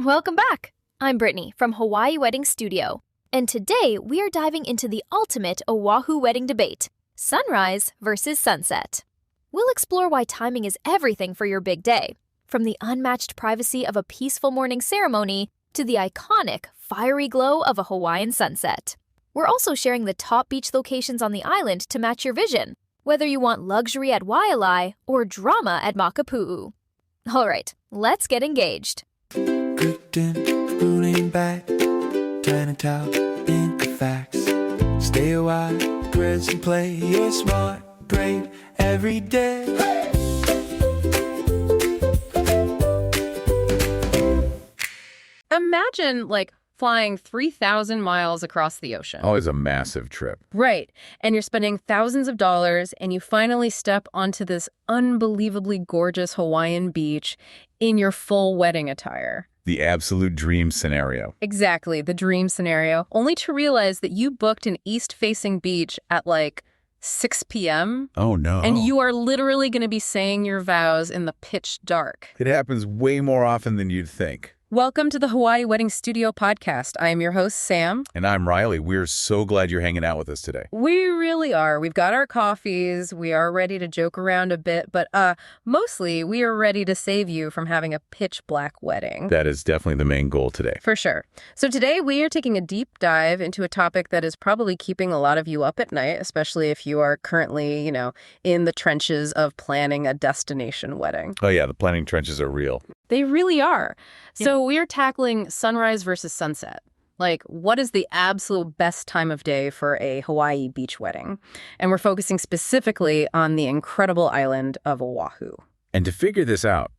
Welcome back! I'm Brittany from Hawaii Wedding Studio, and today we are diving into the ultimate Oahu wedding debate, sunrise versus sunset. We'll explore why timing is everything for your big day, from the unmatched privacy of a peaceful morning ceremony to the iconic, fiery glow of a Hawaiian sunset. We're also sharing the top beach locations on the island to match your vision, whether you want luxury at Waialae or drama at Makapu'u. All right, let's get engaged. Rooting back, trying to talk into facts. Stay a while, press and play. You're smart, great every day. Imagine, flying 3,000 miles across the ocean. Always a massive trip. Right. And you're spending thousands of dollars, and you finally step onto this unbelievably gorgeous Hawaiian beach in your full wedding attire. The absolute dream scenario. Exactly, the dream scenario, only to realize that you booked an east-facing beach at 6 p.m. Oh, no. And you are literally going to be saying your vows in the pitch dark. It happens way more often than you'd think. Welcome to the Hawaii Wedding Studio podcast. I am your host, Sam. And I'm Riley. We're so glad you're hanging out with us today. We really are. We've got our coffees. We are ready to joke around a bit, but mostly we are ready to save you from having a pitch black wedding. That is definitely the main goal today. For sure. So today we are taking a deep dive into a topic that is probably keeping a lot of you up at night, especially if you are currently, in the trenches of planning a destination wedding. Oh, yeah. The planning trenches are real. They really are. So we are tackling sunrise versus sunset. What is the absolute best time of day for a Hawaii beach wedding? And we're focusing specifically on the incredible island of Oahu. And to figure this out,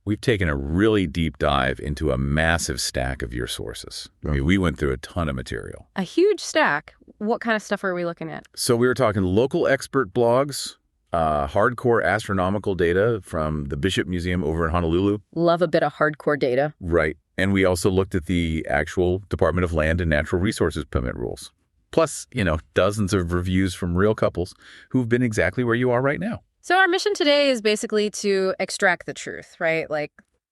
we've taken a really deep dive into a massive stack of your sources. I mean, we went through a ton of material. A huge stack. What kind of stuff are we looking at? So we were talking local expert blogs, hardcore astronomical data from the Bishop Museum over in Honolulu. Love a bit of hardcore data. Right. And we also looked at the actual Department of Land and Natural Resources permit rules. Plus, dozens of reviews from real couples who've been exactly where you are right now. So our mission today is basically to extract the truth, right?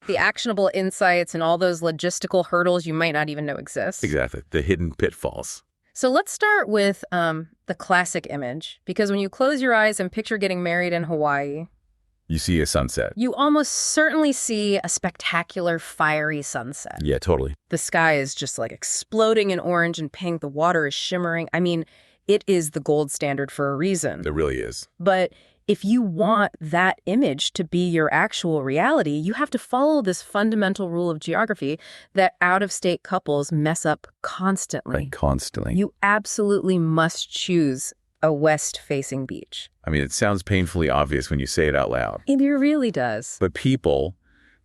The actionable insights and all those logistical hurdles you might not even know exist. Exactly. The hidden pitfalls. So let's start with the classic image, because when you close your eyes and picture getting married in Hawaii, you see a sunset. You almost certainly see a spectacular, fiery sunset. Yeah, totally. The sky is just exploding in orange and pink. The water is shimmering. I mean, it is the gold standard for a reason. It really is. But if you want that image to be your actual reality, you have to follow this fundamental rule of geography that out-of-state couples mess up constantly. Right, constantly. You absolutely must choose a west-facing beach. I mean, it sounds painfully obvious when you say it out loud. It really does. But people,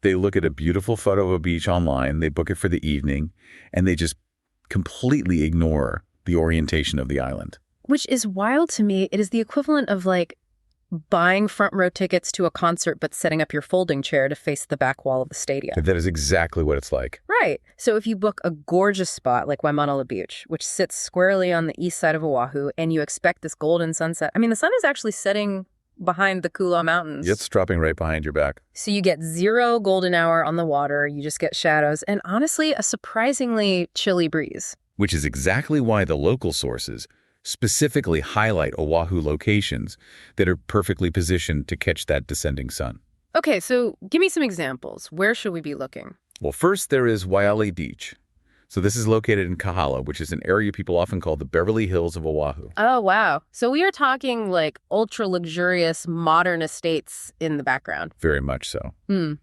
they look at a beautiful photo of a beach online, they book it for the evening, and they just completely ignore the orientation of the island. Which is wild to me. It is the equivalent of buying front row tickets to a concert but setting up your folding chair to face the back wall of the stadium. That is exactly what it's like. Right. So if you book a gorgeous spot like Waimanalo Beach, which sits squarely on the east side of Oahu, and you expect this golden sunset, I mean, the sun is actually setting behind the Kula Mountains. It's dropping right behind your back. So you get zero golden hour on the water, you just get shadows, and honestly, a surprisingly chilly breeze. Which is exactly why the local sources specifically highlight Oahu locations that are perfectly positioned to catch that descending sun. Okay, so give me some examples. Where should we be looking? Well, first there is Waialae Beach. So this is located in Kahala, which is an area people often call the Beverly Hills of Oahu. Oh, wow. So we are talking ultra luxurious modern estates in the background. Very much so.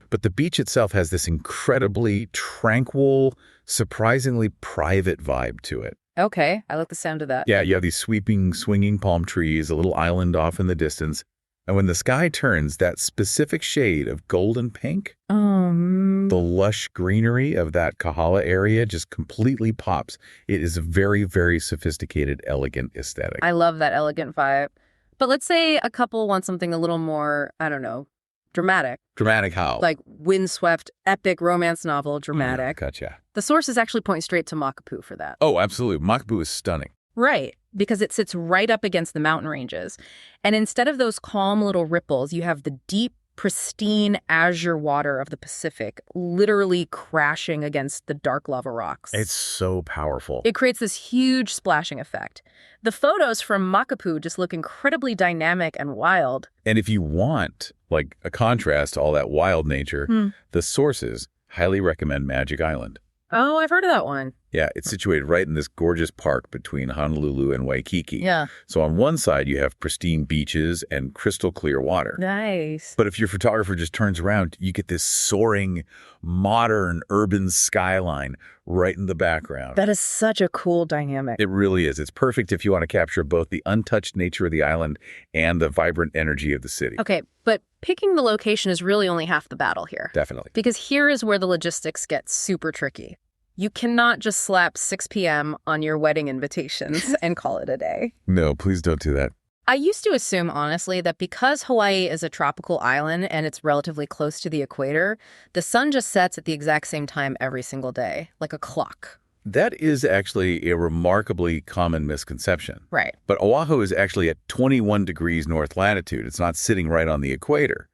But the beach itself has this incredibly tranquil, surprisingly private vibe to it. Okay, I like the sound of that. Yeah, you have these sweeping, swinging palm trees, a little island off in the distance. And when the sky turns that specific shade of golden pink, the lush greenery of that Kahala area just completely pops. It is a very, very sophisticated, elegant aesthetic. I love that elegant vibe. But let's say a couple wants something a little more, I don't know, dramatic. Dramatic how? Windswept, epic romance novel, dramatic. Gotcha. The sources actually point straight to Makapu'u for that. Oh, absolutely. Makapu'u is stunning. Right, because it sits right up against the mountain ranges. And instead of those calm little ripples, you have the deep, pristine azure water of the Pacific literally crashing against the dark lava rocks. It's so powerful. It creates this huge splashing effect. The photos from Makapu just look incredibly dynamic and wild. And if you want, like, a contrast to all that wild nature, the sources highly recommend Magic Island. Oh, I've heard of that one. Yeah, it's situated right in this gorgeous park between Honolulu and Waikiki. Yeah. So on one side, you have pristine beaches and crystal clear water. Nice. But if your photographer just turns around, you get this soaring, modern, urban skyline right in the background. That is such a cool dynamic. It really is. It's perfect if you want to capture both the untouched nature of the island and the vibrant energy of the city. Okay, but picking the location is really only half the battle here. Definitely. Because here is where the logistics get super tricky. You cannot just slap 6 p.m. on your wedding invitations and call it a day. No, please don't do that. I used to assume, honestly, that because Hawaii is a tropical island and it's relatively close to the equator, the sun just sets at the exact same time every single day, like a clock. That is actually a remarkably common misconception. Right. But Oahu is actually at 21 degrees north latitude. It's not sitting right on the equator.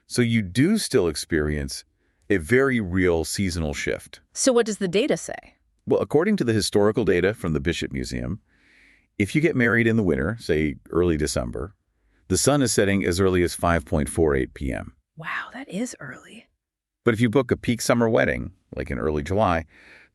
So you do still experience a very real seasonal shift. So what does the data say? Well, according to the historical data from the Bishop Museum, if you get married in the winter, say early December, the sun is setting as early as 5:48 p.m. Wow, that is early. But if you book a peak summer wedding, like in early July,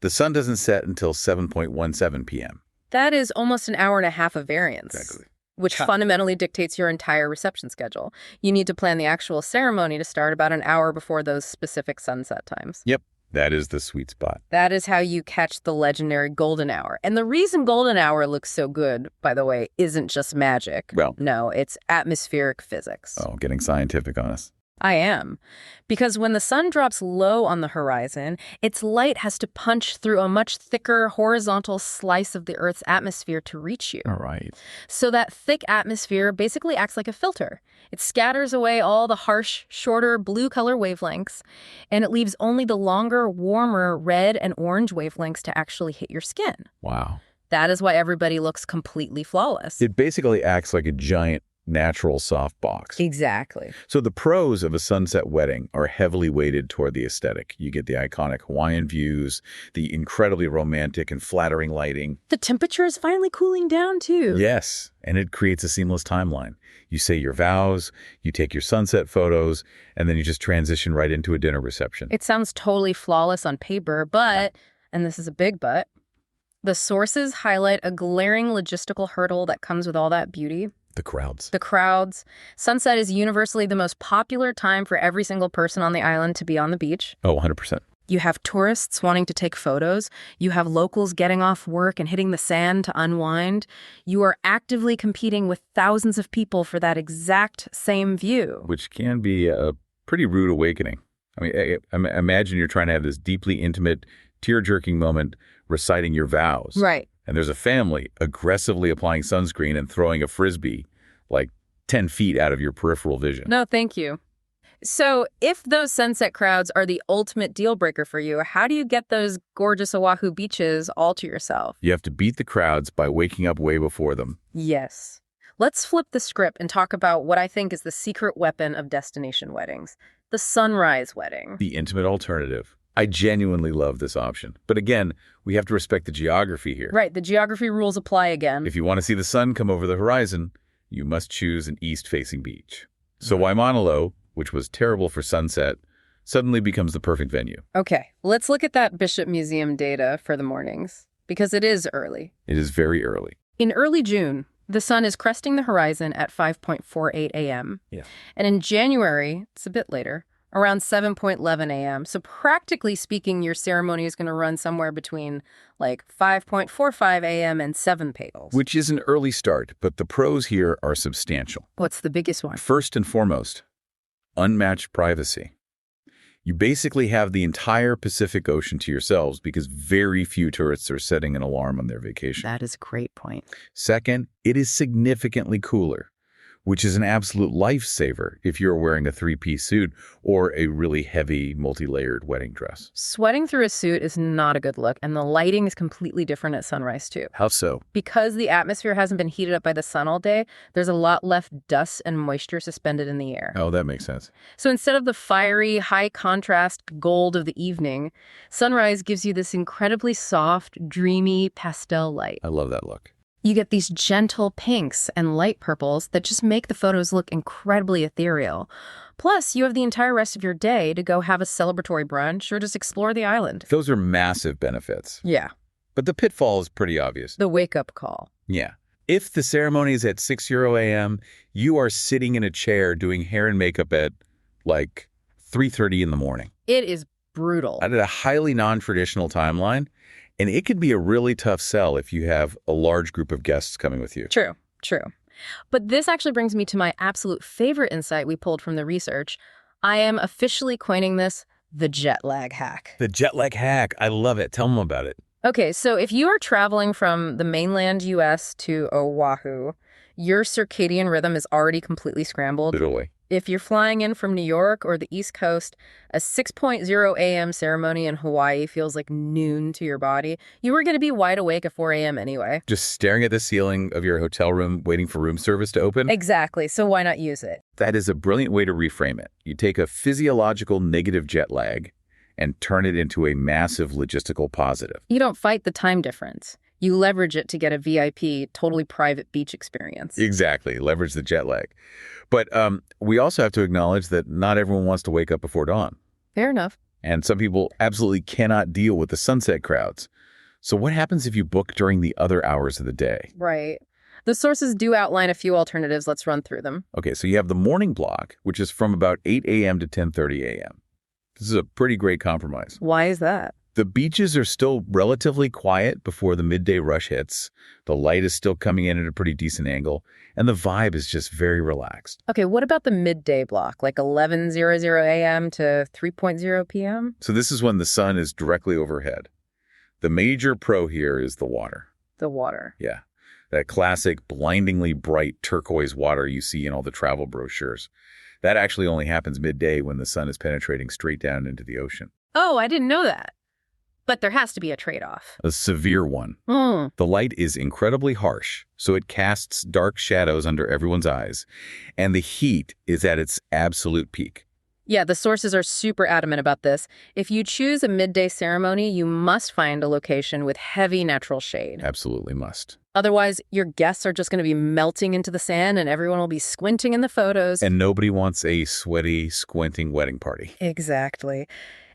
the sun doesn't set until 7:17 p.m. That is almost an hour and a half of variance. Exactly. Which fundamentally dictates your entire reception schedule. You need to plan the actual ceremony to start about an hour before those specific sunset times. Yep, that is the sweet spot. That is how you catch the legendary golden hour. And the reason golden hour looks so good, by the way, isn't just magic. Well, no, it's atmospheric physics. Oh, getting scientific on us. I am. Because when the sun drops low on the horizon, its light has to punch through a much thicker horizontal slice of the Earth's atmosphere to reach you. All right. So that thick atmosphere basically acts like a filter. It scatters away all the harsh, shorter blue color wavelengths, and it leaves only the longer, warmer red and orange wavelengths to actually hit your skin. Wow. That is why everybody looks completely flawless. It basically acts like a giant natural softbox. Exactly. So the pros of a sunset wedding are heavily weighted toward the aesthetic. You get the iconic Hawaiian views, the incredibly romantic and flattering lighting. The temperature is finally cooling down, too. Yes, and it creates a seamless timeline. You say your vows, you take your sunset photos, and then you just transition right into a dinner reception. It sounds totally flawless on paper, but, and this is a big but, the sources highlight a glaring logistical hurdle that comes with all that beauty. The crowds. The crowds. Sunset is universally the most popular time for every single person on the island to be on the beach. Oh, 100%. You have tourists wanting to take photos. You have locals getting off work and hitting the sand to unwind. You are actively competing with thousands of people for that exact same view. Which can be a pretty rude awakening. I mean, imagine you're trying to have this deeply intimate, tear-jerking moment reciting your vows. Right. And there's a family aggressively applying sunscreen and throwing a Frisbee like 10 feet out of your peripheral vision. No, thank you. So if those sunset crowds are the ultimate deal breaker for you, how do you get those gorgeous Oahu beaches all to yourself? You have to beat the crowds by waking up way before them. Yes. Let's flip the script and talk about what I think is the secret weapon of destination weddings, the sunrise wedding. The intimate alternative. I genuinely love this option. But again, we have to respect the geography here. Right, the geography rules apply again. If you want to see the sun come over the horizon, you must choose an east-facing beach. So Waimanalo, which was terrible for sunset, suddenly becomes the perfect venue. Okay, let's look at that Bishop Museum data for the mornings, because it is early. It is very early. In early June, the sun is cresting the horizon at 5:48 a.m. Yeah. And in January, it's a bit later, around 7:11 a.m. So practically speaking, your ceremony is going to run somewhere between like 5:45 a.m. and 7 pagels. Which is an early start, but the pros here are substantial. What's the biggest one? First and foremost, unmatched privacy. You basically have the entire Pacific Ocean to yourselves because very few tourists are setting an alarm on their vacation. That is a great point. Second, it is significantly cooler. which is an absolute lifesaver if you're wearing a three-piece suit or a really heavy, multi-layered wedding dress. Sweating through a suit is not a good look, and the lighting is completely different at sunrise, too. How so? Because the atmosphere hasn't been heated up by the sun all day, there's a lot less dust and moisture suspended in the air. Oh, that makes sense. So instead of the fiery, high-contrast gold of the evening, sunrise gives you this incredibly soft, dreamy pastel light. I love that look. You get these gentle pinks and light purples that just make the photos look incredibly ethereal. Plus, you have the entire rest of your day to go have a celebratory brunch or just explore the island. Those are massive benefits. Yeah. But the pitfall is pretty obvious. The wake-up call. Yeah. If the ceremony is at 6 a.m., you are sitting in a chair doing hair and makeup at, like, 3:30 in the morning. It is brutal. At a highly non-traditional timeline, and it could be a really tough sell if you have a large group of guests coming with you. True. But this actually brings me to my absolute favorite insight we pulled from the research. I am officially coining this the jet lag hack. The jet lag hack. I love it. Tell them about it. Okay, so if you are traveling from the mainland U.S. to Oahu, your circadian rhythm is already completely scrambled. Literally. If you're flying in from New York or the East Coast, a 6:00 a.m. ceremony in Hawaii feels like noon to your body. You were going to be wide awake at 4 a.m. anyway. Just staring at the ceiling of your hotel room, waiting for room service to open? Exactly, so why not use it? That is a brilliant way to reframe it. You take a physiological negative jet lag and turn it into a massive logistical positive. You don't fight the time difference. You leverage it to get a VIP, totally private beach experience. Exactly. Leverage the jet lag. But we also have to acknowledge that not everyone wants to wake up before dawn. Fair enough. And some people absolutely cannot deal with the sunset crowds. So what happens if you book during the other hours of the day? Right. The sources do outline a few alternatives. Let's run through them. Okay, so you have the morning block, which is from about 8 a.m. to 10:30 a.m. This is a pretty great compromise. Why is that? The beaches are still relatively quiet before the midday rush hits. The light is still coming in at a pretty decent angle, and the vibe is just very relaxed. Okay, what about the midday block, like 11:00 a.m. to 3:00 p.m.? So this is when the sun is directly overhead. The major pro here is the water. The water. Yeah, that classic blindingly bright turquoise water you see in all the travel brochures. That actually only happens midday when the sun is penetrating straight down into the ocean. Oh, I didn't know that. But there has to be a trade-off. A severe one. The light is incredibly harsh, so it casts dark shadows under everyone's eyes, and the heat is at its absolute peak. Yeah, the sources are super adamant about this. If you choose a midday ceremony, you must find a location with heavy natural shade. Absolutely must. Otherwise, your guests are just going to be melting into the sand and everyone will be squinting in the photos. And nobody wants a sweaty, squinting wedding party. Exactly.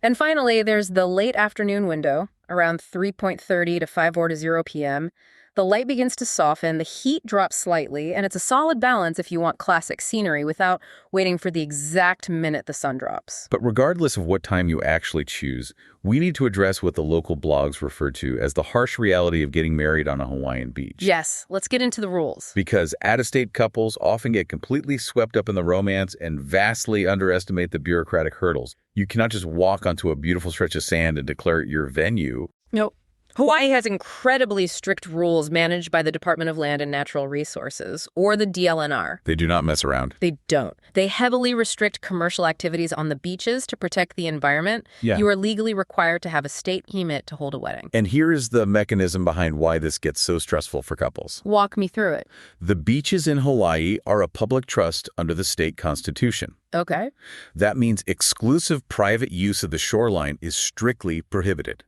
And finally, there's the late afternoon window, around 3:30 to 5:40 p.m. The light begins to soften, the heat drops slightly, and it's a solid balance if you want classic scenery without waiting for the exact minute the sun drops. But regardless of what time you actually choose, we need to address what the local blogs refer to as the harsh reality of getting married on a Hawaiian beach. Yes, let's get into the rules. Because out-of-state couples often get completely swept up in the romance and vastly underestimate the bureaucratic hurdles. You cannot just walk onto a beautiful stretch of sand and declare it your venue. Nope. Hawaii has incredibly strict rules managed by the Department of Land and Natural Resources, or the DLNR. They do not mess around. They don't. They heavily restrict commercial activities on the beaches to protect the environment. Yeah. You are legally required to have a state permit to hold a wedding. And here is the mechanism behind why this gets so stressful for couples. Walk me through it. The beaches in Hawaii are a public trust under the state constitution. Okay. That means exclusive private use of the shoreline is strictly prohibited.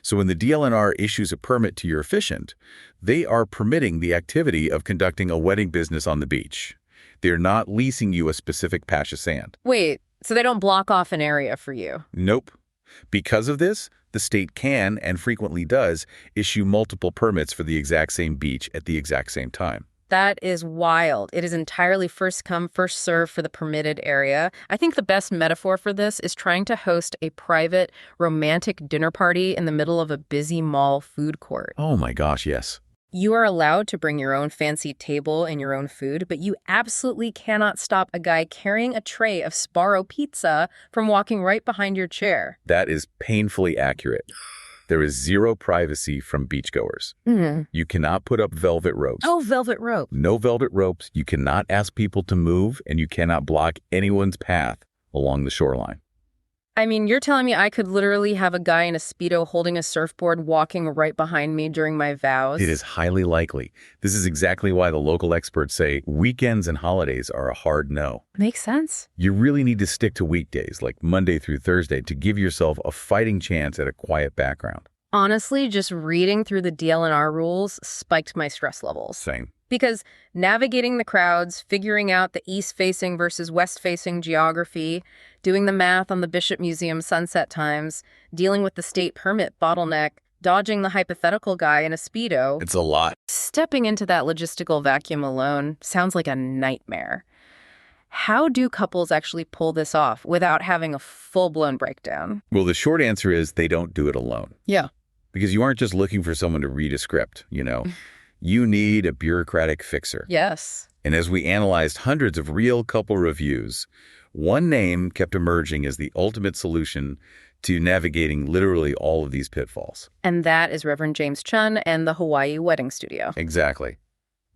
So when the DLNR issues a permit to your officiant, they are permitting the activity of conducting a wedding business on the beach. They're not leasing you a specific patch of sand. Wait, so they don't block off an area for you? Nope. Because of this, the state can, and frequently does, issue multiple permits for the exact same beach at the exact same time. That is wild. It is entirely first come, first serve for the permitted area. I think the best metaphor for this is trying to host a private, romantic dinner party in the middle of a busy mall food court. Oh my gosh, yes. You are allowed to bring your own fancy table and your own food, but you absolutely cannot stop a guy carrying a tray of Sbarro pizza from walking right behind your chair. That is painfully accurate. There is zero privacy from beachgoers. You cannot put up velvet ropes. Oh, velvet rope. No velvet ropes. You cannot ask people to move, and you cannot block anyone's path along the shoreline. I mean, you're telling me I could literally have a guy in a Speedo holding a surfboard walking right behind me during my vows? It is highly likely. This is exactly why the local experts say weekends and holidays are a hard no. Makes sense. You really need to stick to weekdays, like Monday through Thursday, to give yourself a fighting chance at a quiet background. Honestly, just reading through the DLNR rules spiked my stress levels. Same. Because navigating the crowds, figuring out the east-facing versus west-facing geography, doing the math on the Bishop Museum sunset times, dealing with the state permit bottleneck, dodging the hypothetical guy in a Speedo. It's a lot. Stepping into that logistical vacuum alone sounds like a nightmare. How do couples actually pull this off without having a full-blown breakdown? Well, the short answer is they don't do it alone. Yeah. Because you aren't just looking for someone to read a script, You need a bureaucratic fixer. Yes. And as we analyzed hundreds of real couple reviews, one name kept emerging as the ultimate solution to navigating literally all of these pitfalls. And that is Reverend James Chun and the Hawaii Wedding Studio. Exactly.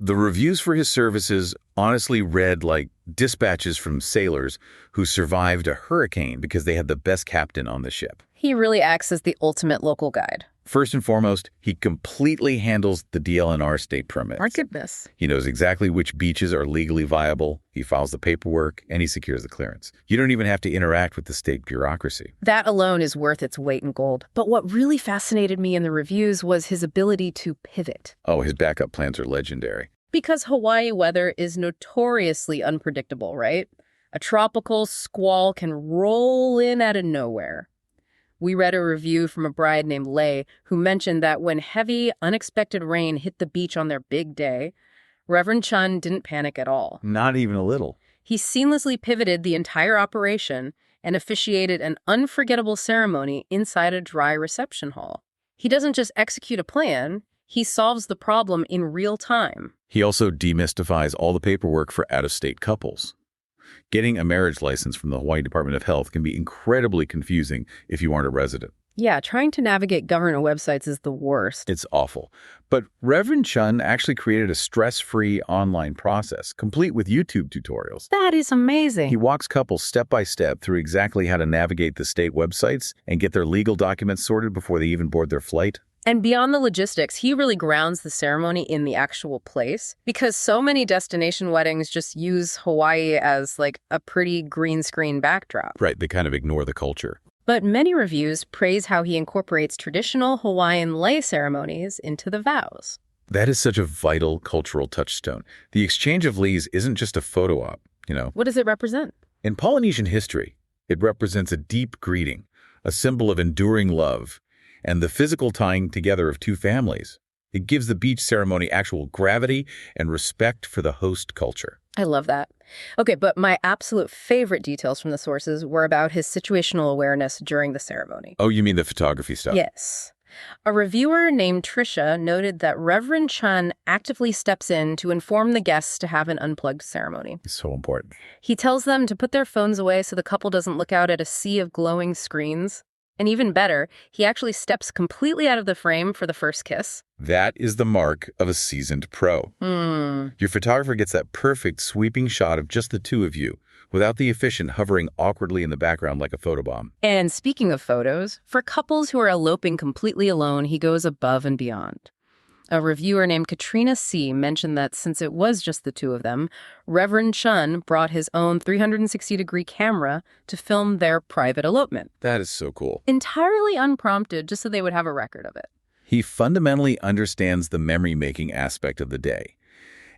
The reviews for his services honestly read like dispatches from sailors who survived a hurricane because they had the best captain on the ship. He really acts as the ultimate local guide. First and foremost, he completely handles the DLNR state permits. My goodness. He knows exactly which beaches are legally viable, he files the paperwork, and he secures the clearance. You don't even have to interact with the state bureaucracy. That alone is worth its weight in gold. But what really fascinated me in the reviews was his ability to pivot. Oh, his backup plans are legendary. Because Hawaii weather is notoriously unpredictable, right? A tropical squall can roll in out of nowhere. We read a review from a bride named Lei who mentioned that when heavy, unexpected rain hit the beach on their big day, Reverend Chun didn't panic at all. Not even a little. He seamlessly pivoted the entire operation and officiated an unforgettable ceremony inside a dry reception hall. He doesn't just execute a plan, he solves the problem in real time. He also demystifies all the paperwork for out-of-state couples. Getting a marriage license from the Hawaii Department of Health can be incredibly confusing if you aren't a resident. Yeah, trying to navigate government websites is the worst. It's awful. But Reverend Chun actually created a stress-free online process, complete with YouTube tutorials. That is amazing. He walks couples step by step through exactly how to navigate the state websites and get their legal documents sorted before they even board their flight. And beyond the logistics, he really grounds the ceremony in the actual place, because so many destination weddings just use Hawaii as like a pretty green screen backdrop. Right, they kind of ignore the culture. But many reviews praise how he incorporates traditional Hawaiian lei ceremonies into the vows. That is such a vital cultural touchstone. The exchange of leis isn't just a photo op, What does it represent? In Polynesian history, it represents a deep greeting, a symbol of enduring love, and the physical tying together of two families. It gives the beach ceremony actual gravity and respect for the host culture. I love that. Okay, but my absolute favorite details from the sources were about his situational awareness during the ceremony. Oh, you mean the photography stuff? Yes. A reviewer named Trisha noted that Reverend Chun actively steps in to inform the guests to have an unplugged ceremony. It's so important. He tells them to put their phones away so the couple doesn't look out at a sea of glowing screens. And even better, he actually steps completely out of the frame for the first kiss. That is the mark of a seasoned pro. Your photographer gets that perfect sweeping shot of just the two of you, without the officiant hovering awkwardly in the background like a photobomb. And speaking of photos, for couples who are eloping completely alone, he goes above and beyond. A reviewer named Katrina C. mentioned that since it was just the two of them, Reverend Chun brought his own 360-degree camera to film their private elopement. That is so cool. Entirely unprompted, just so they would have a record of it. He fundamentally understands the memory-making aspect of the day.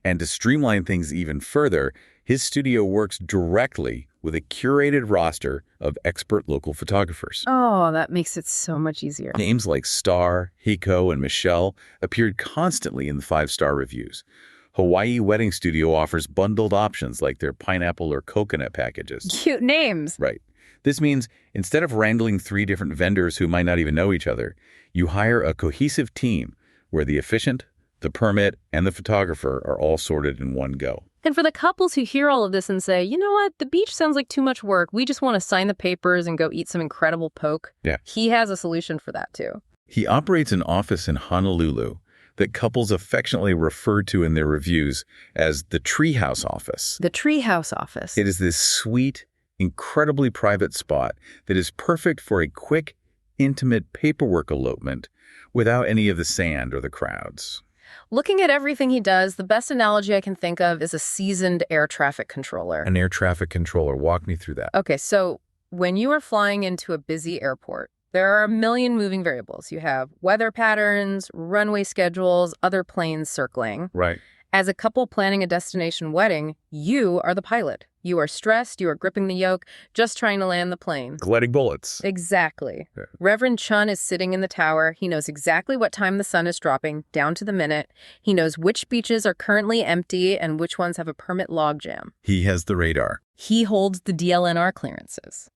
And to streamline things even further, his studio works directly with a curated roster of expert local photographers. Oh, that makes it so much easier. Names like Star, Hiko, and Michelle appeared constantly in the 5-star reviews. Hawaii Wedding Studio offers bundled options like their pineapple or coconut packages. Cute names. Right. This means instead of wrangling 3 different vendors who might not even know each other, you hire a cohesive team where the officiant, the permit, and the photographer are all sorted in one go. And for the couples who hear all of this and say, you know what, the beach sounds like too much work, we just want to sign the papers and go eat some incredible poke. Yeah. He has a solution for that too. He operates an office in Honolulu that couples affectionately refer to in their reviews as the Treehouse Office. The Treehouse Office. It is this sweet, incredibly private spot that is perfect for a quick, intimate paperwork elopement without any of the sand or the crowds. Looking at everything he does, the best analogy I can think of is a seasoned air traffic controller. An air traffic controller. Walk me through that. Okay, so when you are flying into a busy airport, there are a million moving variables. You have weather patterns, runway schedules, other planes circling. Right. As a couple planning a destination wedding, you are the pilot. You are stressed, you are gripping the yoke, just trying to land the plane. Gliding bullets. Exactly. Yeah. Reverend Chun is sitting in the tower. He knows exactly what time the sun is dropping, down to the minute. He knows which beaches are currently empty and which ones have a permit logjam. He has the radar. He holds the DLNR clearances.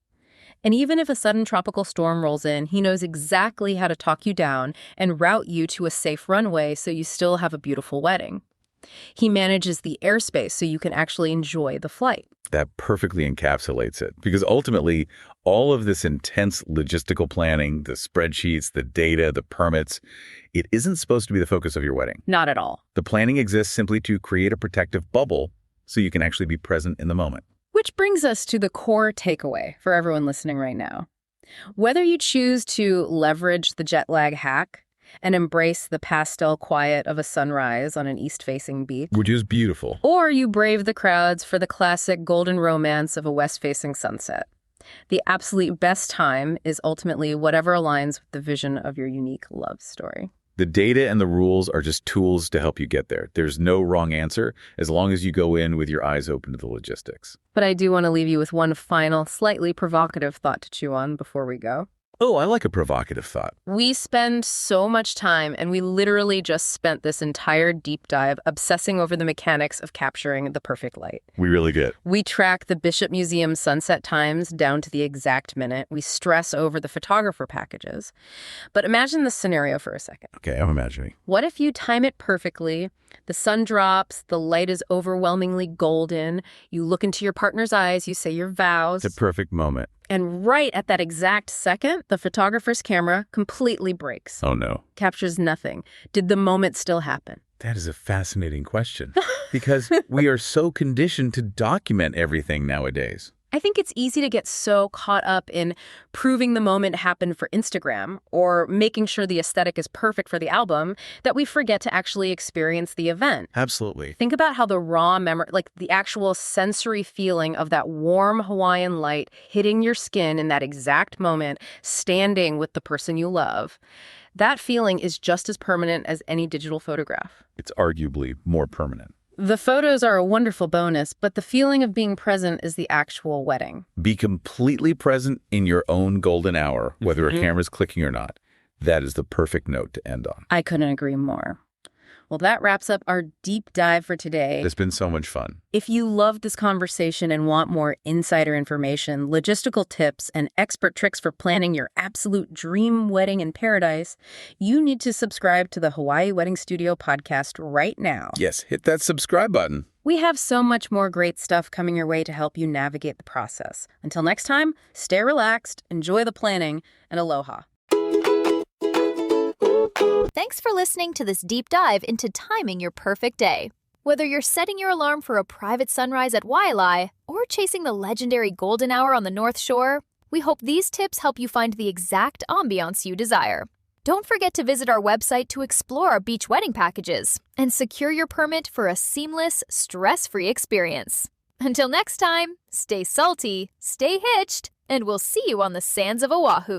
And even if a sudden tropical storm rolls in, he knows exactly how to talk you down and route you to a safe runway so you still have a beautiful wedding. He manages the airspace so you can actually enjoy the flight. That perfectly encapsulates it, because ultimately, all of this intense logistical planning, the spreadsheets, the data, the permits, it isn't supposed to be the focus of your wedding. Not at all. The planning exists simply to create a protective bubble so you can actually be present in the moment. Which brings us to the core takeaway for everyone listening right now. Whether you choose to leverage the jet lag hack and embrace the pastel quiet of a sunrise on an east-facing beach, Which is beautiful. or you brave the crowds for the classic golden romance of a west-facing sunset, the absolute best time is ultimately whatever aligns with the vision of your unique love story. The data and the rules are just tools to help you get there. There's no wrong answer as long as you go in with your eyes open to the logistics. But I do want to leave you with one final, slightly provocative thought to chew on before we go. Oh, I like a provocative thought. We spend so much time, and we literally just spent this entire deep dive obsessing over the mechanics of capturing the perfect light. We really did. We track the Bishop Museum sunset times down to the exact minute. We stress over the photographer packages. But imagine this scenario for a second. Okay, I'm imagining. What if you time it perfectly? The sun drops, the light is overwhelmingly golden. You look into your partner's eyes, you say your vows. It's a perfect moment. And right at that exact second, the photographer's camera completely breaks. Oh, no. Captures nothing. Did the moment still happen? That is a fascinating question because we are so conditioned to document everything nowadays. I think it's easy to get so caught up in proving the moment happened for Instagram or making sure the aesthetic is perfect for the album that we forget to actually experience the event. Absolutely. Think about how the raw memory, like the actual sensory feeling of that warm Hawaiian light hitting your skin in that exact moment, standing with the person you love. That feeling is just as permanent as any digital photograph. It's arguably more permanent. The photos are a wonderful bonus, but the feeling of being present is the actual wedding. Be completely present in your own golden hour, whether a camera's clicking or not. That is the perfect note to end on. I couldn't agree more. Well, that wraps up our deep dive for today. It's been so much fun. If you loved this conversation and want more insider information, logistical tips, and expert tricks for planning your absolute dream wedding in paradise, you need to subscribe to the Hawaii Wedding Studio podcast right now. Yes, hit that subscribe button. We have so much more great stuff coming your way to help you navigate the process. Until next time, stay relaxed, enjoy the planning, and aloha. Thanks for listening to this deep dive into timing your perfect day. Whether you're setting your alarm for a private sunrise at Wailea or chasing the legendary golden hour on the North Shore, we hope these tips help you find the exact ambiance you desire. Don't forget to visit our website to explore our beach wedding packages and secure your permit for a seamless, stress-free experience. Until next time, stay salty, stay hitched, and we'll see you on the sands of Oahu.